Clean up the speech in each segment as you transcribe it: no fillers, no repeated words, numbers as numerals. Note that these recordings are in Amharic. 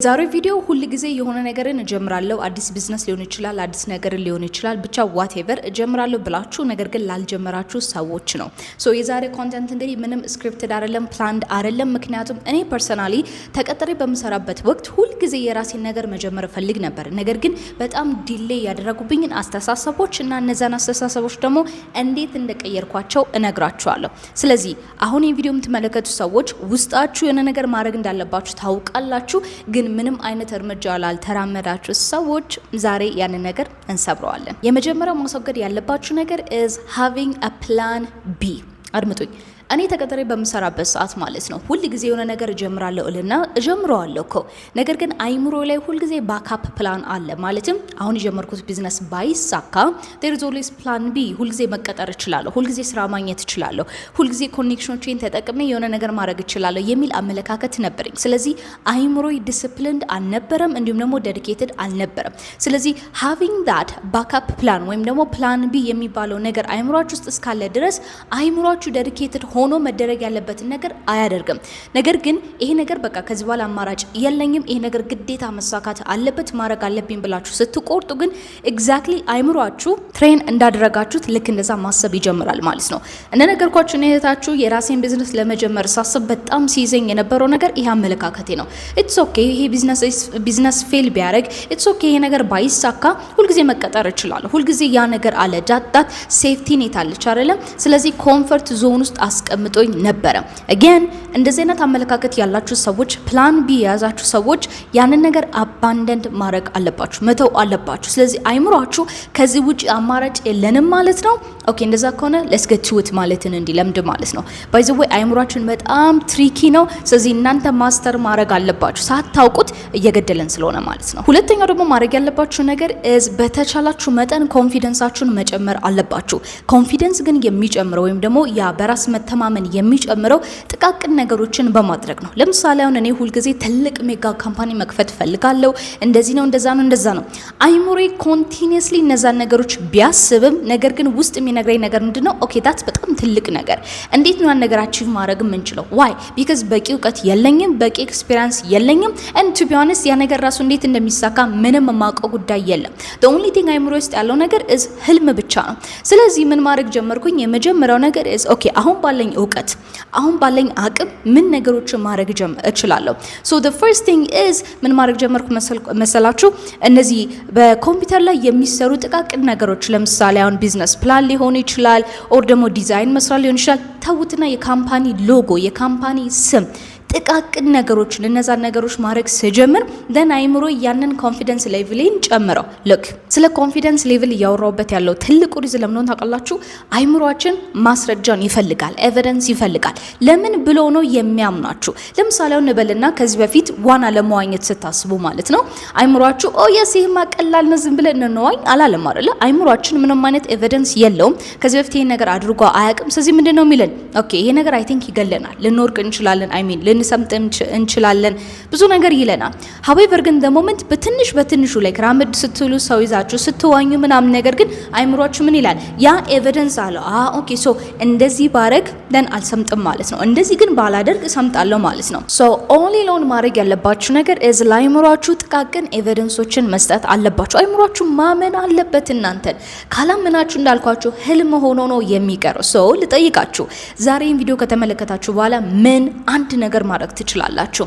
ዛሬ ቪዲዮ ሁሉ ጊዜ የሆነ ነገርን እጀምራለሁ አዲስ ቢዝነስ ሊሆን ይችላል አዲስ ነገር ሊሆን ይችላል ብቻ ዋትኤቨር እጀምራለሁ ብላችሁ ነገር ግን ላልጀመራችሁ ሰዎች ነው። ሶ የዛሬ ኮንቴንት እንግዲህ ምንም ስክሪፕትድ አይደለም ፕላንድ አይደለም። ምክንያቱም እኔ ፐርሰናሊ ተቀጥሬ በምሰራበት ወቅት ሁሉ ጊዜ የራሴን ነገር መጀመር ፈልግ ነበር። ነገር ግን በጣም ዲሌይ ያደረጉብኝን አስተሳሰቦች እና እነዛን አስተሳሰቦች ደግሞ እንዴት እንደቀየርኳቸው እነግራችኋለሁ። ስለዚህ አሁን የቪዲዮ የምትመለከቱ ሰዎች ውስጣችሁ የሆነ ነገር ማድረግ እንዳለባችሁ ታውቃላችሁ ግን ምንም አይነት እርምጃ ላልተራመዳችሁ ሰዎች ዛሬ ያንን ነገር እንሰብረዋለን። የመጀመሪያው ማስወገድ ያለባችሁ ነገር is having a plan B። አድምጡኝ። እኔ ተቀጥሬ በምሰራበት ሰዓት ማለት ነው ሁሉ ጊዜ የሆነ ነገር እጀምራለሁ እልና እጀምረዋለሁ እኮ ነገር ግን አይምሮ ላይ ሁሉ ጊዜ ባካፕ ፕላን አለ። ማለትም አሁን የጀመርኩት ቢዝነስ ባይሳካ there is always plan B። ሁሉ ጊዜ መቀጠር እችላለሁ፣ ሁሉ ጊዜ ስራ ማግኘት እችላለሁ፣ ሁሉ ጊዜ ኮኔክሽኖችን ተጠቅሜ የሆነ ነገር ማድረግ እችላለሁ የሚል አመለካከት ነበረኝ። ስለዚህ አይምሮዬ ዲሲፕሊንድ አልነበረም፣ እንዲሁም ደግሞ ዴዲኬትድ አልነበረም። ስለዚህ having that backup plan ወይም ደግሞ plan B የሚባለው ነገር አይምሮአችሁ ውስጥ እስካለ ድረስ አይምሮአችሁ ዴዲኬትድ ሆኖ መደረግ ያለበትን ነገር አያደርግም። ነገር ግን ይሄ ነገር በቃ ከዚህ በኋላ አማራጭ የለኝም፣ ይሄ ነገር ግዴታ መሳካት አለበት ማድረግ አለብኝ ብላችሁ ስትቆርጡ ግን ኤግዛክትሊ አይምሮአችሁ ትሬን እንዳደረጋችሁት ልክ እንደዛ ማሰብ ይጀምራል ማለት ነው። እንደነገርኳችሁ እህታችሁ የራሴን ቢዝነስ ለመጀመር ሳስብ በጣም ሲይዘኝ የነበረው ነገር ይሄ አመለካከቴ ነው። ኢትስ ኦኬ ይሄ ቢዝነስ ፌል ቢያደርግ ኢትስ ኦኬ ይሄ ነገር ባይሳካ ሁልጊዜ መቀጠር እችላለሁ፣ ሁልጊዜ ያ ነገር አለ ዳት ሴፍቲ ኔት አለች አይደለም። ስለዚህ ኮምፈርት ዞን ውስጥ አስቀምጦኝ ነበረ። again እንደዚህ አይነት አመለካከት ያላችሁ ሰዎች ፕላን ቢ የያዛችሁ ሰዎች ያንን ነገር አባንደንት ማድረግ አለባችሁ፣ መተው አለባችሁ። ስለዚህ አይምሯችሁ ከዚህ ውጪ አማራጭ የለንም ማለት ነው። ኦኬ እንደዛ ከሆነ let's get to it ማለትን እንዲለምድ ማለት ነው። by the way አይምሯችን በጣም ትሪኪ ነው። ስለዚህ እናንተ ማስተር ማድረግ አለባችሁ ሳታውቁት እየገደለን ስለሆነ ማለት ነው። ሁለተኛው ደግሞ ማድረግ ያለባችሁ ነገር is በተቻላችሁ መጠን ኮንፊደንሳችሁን መጨመር አለባችሁ። ኮንፊደንስ ግን የሚጨምረው ወይም ደግሞ ያ በራስ መተማመን የሚጨምረው ጥቃቅን ነገሮችን በማድረግ ነው። ለምሳሌ አሁን እኔ ሁሉ ጊዜ ትልቅ ሜጋ ካምፓኒ መክፈት ፈልጋለሁ፣ እንደዚህ ነው እንደዛ ነው። አይሞሬ ኮንቲኒየስሊ እነዛን ነገሮች ቢያስብም ነገር ግን ውስጥ የሚነግረኝ ነገር ምንድነው? ኦኬ ዳትስ በጣም ትልቅ ነገር፣ እንዴት ነው ያን ነገር አቺቭ ማድረግ የምንችለው? ዋይ ቢካዝ በቂ እውቀት የለኝም፣ በቂ ኤክስፒሪየንስ የለኝም። and to be honest ያ ነገር ራሱ እንዴት እንደሚሳካ ምንም የማውቀው ጉዳይ የለም። the only thing አይሞሬ ውስጥ ያለው ነገር is ህልም ብቻ ነው። ስለዚህ ምን ማድረግ ጀመርኩኝ? የመጀመሪያው ነገር is ኦኬ አሁን ባለኝ እውቀት አሁን ባለኝ አቅም ምን ነገሮችን ማድረግ እችላለሁ። so the first thing is ምን ማድረግ ጀመርኩ መሰላችሁ? እነዚህ በኮምፒውተር ላይ የሚሰሩ ጥቃቅን ነገሮች ለምሳሌ አሁን ቢዝነስ ፕላን ሊሆን ይችላል ኦር ደግሞ ዲዛይን መስራት ሊሆን ይችላል። ተውትና የካምፓኒ ሎጎ የካምፓኒ ስም ጥቃቅን ነገሮችን እነዛን ነገሮች ማድረግ ስጀምር ደን አይምሮ ያንን ኮንፊደንስ ሌቭልን ጨምረው። ልክ ስለ ኮንፊደንስ ሌቭል እያወራውበት ያለው ትልቁ ሪዝን ለምን ታውቃላችሁ? አይምሮአችን ማስረጃን ይፈልጋል፣ ኤቪደንስ ይፈልጋል። ለምን ብሎ ነው የሚያምናችሁ? ለምሳሌ አሁን እንበልና ከዚህ በፊት ዋና ለመዋኘት ስታስቡ ማለት ነው አይምሮአችሁ ኦ የስ ይሄማ ቀላል ነው ዝም ብለን እንዋኝ አላለም አይደለ? አይምሮአችን ምንም አይነት ኤቪደንስ የለውም፣ ከዚህ በፊት ይሄ ነገር አድርጎ አያውቅም። ስለዚህ ምንድነው የሚለን? ኦኬ ይሄ ነገር አይ ቲንክ ይገለናል፣ ልንወርቅ እንችላለን፣ አይ ሚን ልንሰምጥም እንችላለን፣ ብዙ ነገር ይለናል። however ግን በሞመንት በትንሹ ላይ ራመድ ስትሉ ሰው ይዛችሁ ስትዋኙ ምናምን ነገር ግን አይምሮአችሁ ምን ይላል? ያ ኤቪደንስ አለው። ኦኬ ሶ እንደዚህ ባረግ ደን አልሰምጥም ማለት ነው፣ እንደዚህ ግን ባላደርግ ሰምጣለሁ ማለት ነው። ሶ only ሎን ማድረግ ያለባችሁ ነገር is ለአይምሮአችሁ ጥቃቅን ኤቪደንሶችን መስጠት አለባችሁ። አይምሮአችሁ ማመን አለበት እናንተን። ካላመናችሁ እንዳልኳችሁ ህልም ሆኖ ነው የሚቀረው። ሶ ልጠይቃችሁ ዛሬን ቪዲዮ ከተመለከታችሁ በኋላ ምን አንድ ነገር ማድረግ ትችላላችሁ?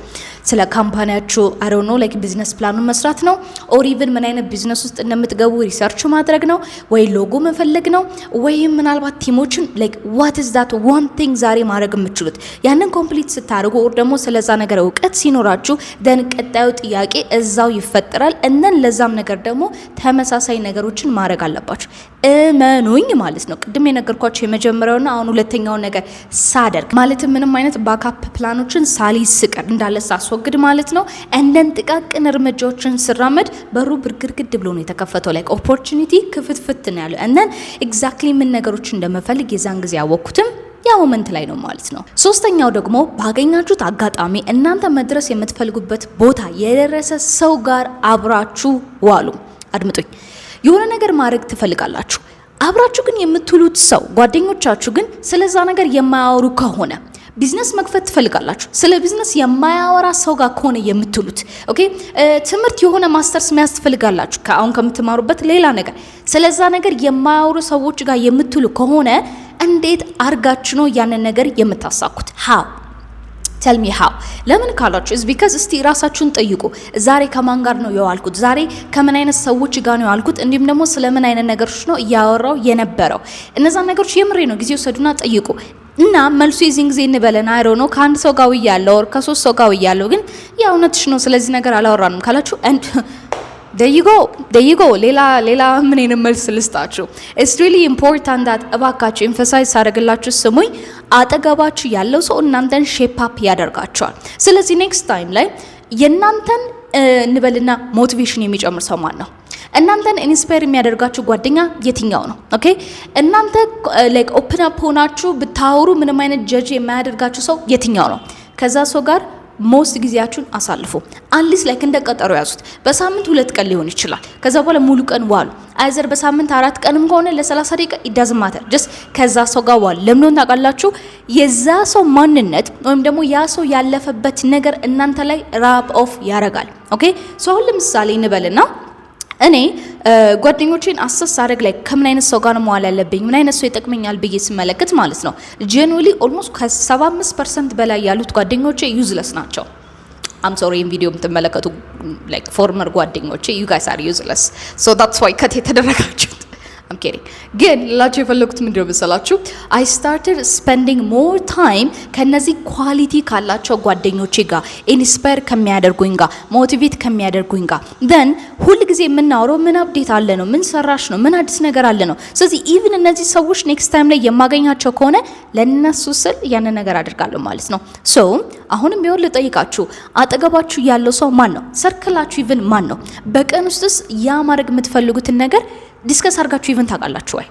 ስለ ካምፓኒያችሁ I don't know like ቢዝነስ ፕላኑን መስራት ነው or even ምን አይነት ቢዝነስ ውስጥ እንደምትገቡ ሪሰርች ማድረግ ነው ወይ ሎጎ መፈለግ ነው ወይ ምናልባት ቲሞችን like what is that one thing ዛሬ ማድረግ የምትችሉት? ያንን ኮምፕሊት ስታደርጉ or ደግሞ ስለዛ ነገር እውቀት ሲኖራችሁ then ቀጣዩ ጥያቄ እዛው ይፈጠራል። እነን ለዛም ነገር ደግሞ ተመሳሳይ ነገሮችን ማድረግ አለባችሁ። እመኑኝ ማለት ነው። ቅድም የነገርኳችሁ የመጀመሪያውና አሁን ሁለተኛው ነገር ሳደርግ ማለት ምንም አይነት ባካፕ ፕላኖችን ሳልይስቀር እንዳለ ሳስወግድ ማለት ነው። እንደን ጥቃቅን እርምጃዎችን ስራመድ በሩ ብርግርግድ ብሎ ነው የተከፈተው። ላይክ ኦፖርቹኒቲ ክፍትፍት ነው ያለው። እንደን ኤግዛክትሊ ምን ነገሮች እንደመፈልግ የዛን ጊዜ ያወቅኩትም ያ ሞመንት ላይ ነው ማለት ነው። ሶስተኛው ደግሞ ባገኛችሁት አጋጣሚ እናንተ መድረስ የምትፈልጉበት ቦታ የደረሰ ሰው ጋር አብራችሁ ዋሉ። አድምጡኝ። የሆነ ነገር ማድረግ ትፈልጋላችሁ፣ አብራችሁ ግን የምትሉት ሰው ጓደኞቻችሁ ግን ስለዛ ነገር የማያወሩ ከሆነ ቢዝነስ መክፈት ትፈልጋላችሁ። ስለ ቢዝነስ የማያወራ ሰው ጋር ከሆነ የምትሉት ኦኬ፣ ትምህርት የሆነ ማስተርስ መያዝ ትፈልጋላችሁ ከአሁን ከምትማሩበት ሌላ ነገር፣ ስለዛ ነገር የማያወሩ ሰዎች ጋር የምትሉ ከሆነ እንዴት አርጋችሁ ነው ያንን ነገር የምታሳኩት? ሃው tell me how? ለምን ካላችሁ is because እስቲ ራሳችሁን ጠይቁ። ዛሬ ከማን ጋር ነው የዋልኩት? ዛሬ ከምን አይነት ሰዎች ጋር ነው የዋልኩት? እንዲሁም ደግሞ ስለምን አይነት ነገሮች ነው እያወራው የነበረው? እነዛ ነገሮች የምሬ ነው ጊዜ ወሰዱና ጠይቁ። እና መልሱ የዚህን ጊዜ እንበለን አይሮ ነው ከአንድ ሰው ጋር ያለው or ከሶስት ሰው ጋር ያለው ግን ያ እውነትሽ ነው ስለዚህ ነገር አላወራንም ካላችሁ and there you go ሌላ ምን መልስ ልስጣችሁ? it's really important that እባካችሁ emphasize አደርግላችሁ ስሙኝ፣ አጠገባችሁ ያለው ሰው እናንተን ሼፕ አፕ ያደርጋችኋል። ስለዚህ ኔክስት ታይም ላይ የናንተን እንበልና ሞቲቬሽን የሚጨምር ሰው ማን ነው? እናንተን ኢንስፓየር የሚያደርጋችሁ ጓደኛ የትኛው ነው? ኦኬ እናንተ ላይክ ኦፕን አፕ ሆናችሁ ብታወሩ ምንም አይነት ጀጅ የማያደርጋችሁ ሰው የትኛው ነው? ከዛ ሰው ጋር ሞስት ጊዜያችሁን አሳልፉ። አንሊስ ላይክ እንደ ቀጠሮ ያዙት። በሳምንት 2 ቀን ሊሆን ይችላል። ከዛ በኋላ ሙሉ ቀን ዋሉ። አይዘር በሳምንት 4 ቀንም ከሆነ ለ30 ደቂቃ it ማተር ጀስት ከዛ ሰው ጋር ዋሉ። ለምን ታውቃላችሁ? የዛ ሰው ማንነት ወይም ደግሞ ያ ሰው ያለፈበት ነገር እናንተ ላይ ራፕ ኦፍ ያደርጋል። ኦኬ ሶ አሁን ለምሳሌ እንበልና እኔ ጓደኞቼን አሰስ አደረግ ላይ ከምን አይነት ሰው ጋር መዋል ያለብኝ ምን አይነት ሰው ይጠቅመኛል ብዬ ስመለከት ማለት ነው ጀኑሊ ኦልሞስት ከ75% በላይ ያሉት ጓደኞቼ ዩዝለስ ናቸው። I'm sorry in video የምትመለከቱ like former ጓደኞቼ you guys are useless so that's why ከት የተደረጋችሁ I'm kidding ግን ላችሁ የፈለኩት ምንድነው መሰላችሁ I started spending more time ከነዚህ ኳሊቲ ካላቸው ጓደኞቼ ጋር ኢንስፓየር ከሚያደርጉኝ ጋር ሞቲቬት ከሚያደርጉኝ ጋር then ሁሉ ጊዜ የምናወራው ምን አፕዴት አለ ነው ምን ሰራሽ ነው ምን አዲስ ነገር አለ ነው። ስለዚህ ኢቭን እነዚህ ሰዎች ኔክስት ታይም ላይ የማገኛቸው ከሆነ ለነሱ ስል ያን ነገር አደርጋለሁ ማለት ነው። ሶ አሁንም ቢሆን ልጠይቃችሁ አጠገባችሁ ያለው ሰው ማን ነው? ሰርክላችሁ ኢቭን ማን ነው? በቀን ውስጥስ ያ ማድረግ የምትፈልጉትን ነገር ዲስከስ አድርጋችሁ ኢቨንት ታውቃላችሁ ወይ?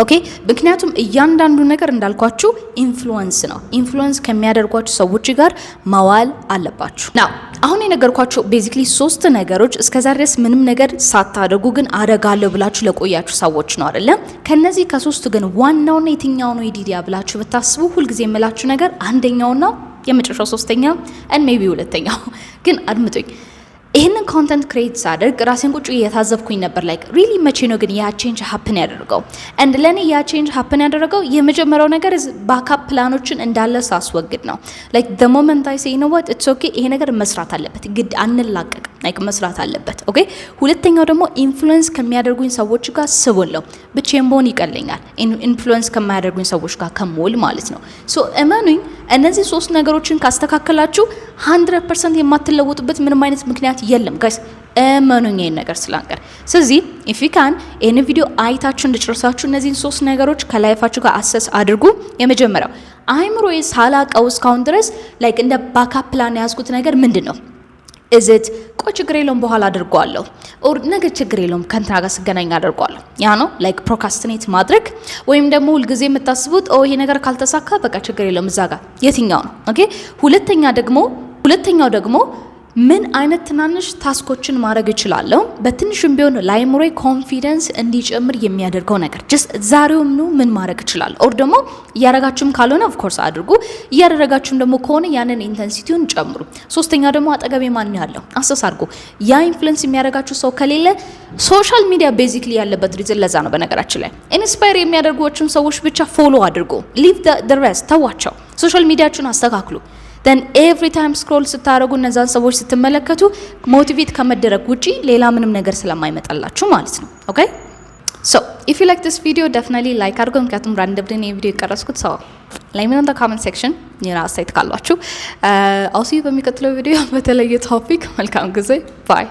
ኦኬ ምክንያቱም እያንዳንዱ ነገር እንዳልኳችሁ ኢንፍሉዌንስ ነው። ኢንፍሉዌንስ ከሚያደርጓችሁ ሰዎች ጋር መዋል አለባችሁ። ናው አሁን የነገርኳችሁ ቤዚክሊ 3 ነገሮች እስከዛ ድረስ ምንም ነገር ሳታደርጉ ግን አደርጋለሁ ብላችሁ ለቆያችሁ ሰዎች ነው አይደለ? ከነዚህ ከ3 ግን ዋናውና የትኛው ነው ኢዲዲያ ብላችሁ ብታስቡ ሁልጊዜ የምላችሁ ነገር አንደኛውና የመጨረሻው ሶስተኛው and maybe ሁለተኛው ግን አድምጡኝ። ይሄንን ኮንተንት ክሬት ሳደርግ ራሴን ቁጭ እየታዘብኩኝ ነበር ላይክ ሪሊ መቼ ነው ግን ያ ቼንጅ ሀፕን ያደረገው? and ለኔ ያ ቼንጅ ሀፕን ያደረገው የመጀመሪያው ነገር ባካፕ ፕላኖችን እንዳለ ሳስወግድ ነው። ላይክ the moment I say you know what it's okay ይሄ ነገር መስራት አለበት ግድ አንላቀቅ ላይክ መስራት አለበት። ኦኬ ሁለተኛው ደግሞ ኢንፍሉዌንስ ከሚያደርጉኝ ሰዎች ጋር ስቦለው ብቻዬን ብሆን ይቀለኛል ኢንፍሉዌንስ ከማያደርጉኝ ሰዎች ጋር ከሞል ማለት ነው። ሶ እመኑኝ እነዚህ 3 ነገሮችን ካስተካከላችሁ 100% የማትለወጡበት ምንም አይነት ምክንያት የለም ጋይስ እመኑኝ ይሄን ነገር ስላንቀር። ስለዚህ if you can ይሄን ቪዲዮ አይታችሁ እንድጨርሳችሁ እነዚህን 3 ነገሮች ከላይፋችሁ ጋር አሰስ አድርጉ። የመጀመሪያው አይምሮዬ ሳላቀው እስካሁን ድረስ ላይክ እንደ ባካፕ ፕላን ያዝኩት ነገር ምንድነው? is it ችግር የለውም በኋላ አድርጓለሁ ኦር ነገ ችግር የለውም ከእንትና ጋር ስገናኝ አድርጓለሁ። ያ ነው ላይክ ፕሮካስቲኔት ማድረግ ወይም ደግሞ ሁሉ ጊዜ የምታስቡት ይሄ ነገር ካልተሳካ በቃ ችግር የለውም እዛ ጋር የትኛው ነው? ኦኬ ሁለተኛው ደግሞ ምን አይነት ትናንሽ ታስኮችን ማድረግ እችላለሁ በትንሹም ቢሆን ላይምሮይ ኮንፊደንስ እንዲጨምር የሚያደርገው ነገር ጀስት ዛሬውም ነው ምን ማድረግ እችላለሁ። ኦር ደግሞ ያረጋችሁም ካልሆነ ኦፍ ኮርስ አድርጉ ያረጋችሁም ደግሞ ከሆነ ያንን ኢንተንሲቲውን ጨምሩ። ሶስተኛው ደግሞ አጠገቤ ማን ያለው አሰስ አድርጉ። ያ ኢንፍሉዌንስ የሚያደርጋችሁ ሰው ከሌለ ሶሻል ሚዲያ ቤዚክሊ ያለበት ሪዝን ለዛ ነው። በነገራችን ላይ ኢንስፓየር የሚያደርጓችሁን ሰዎች ብቻ ፎሎ አድርጉ ሊቭ the rest ተዋቸው። ሶሻል ሚዲያችሁን አስተካክሉ። then every time scroll ስታረጉ እነዛን ሰዎች ስትመለከቱ ሞቲቬት ከመደረግ ውጪ ሌላ ምንም ነገር ስለማይመጣላችሁ ማለት ነው። ኦኬ so if you like this video definitely like አድርጉ። ምክንያቱም ራንደምሊ ቪዲዮ የቀረስኩት ሰው ላይ ምን እንደ comment section የራ አስተያየት ካላችሁ አውሲ በሚቀጥለው ቪዲዮ በተለየ ቶፒክ መልካም ጊዜ ባይ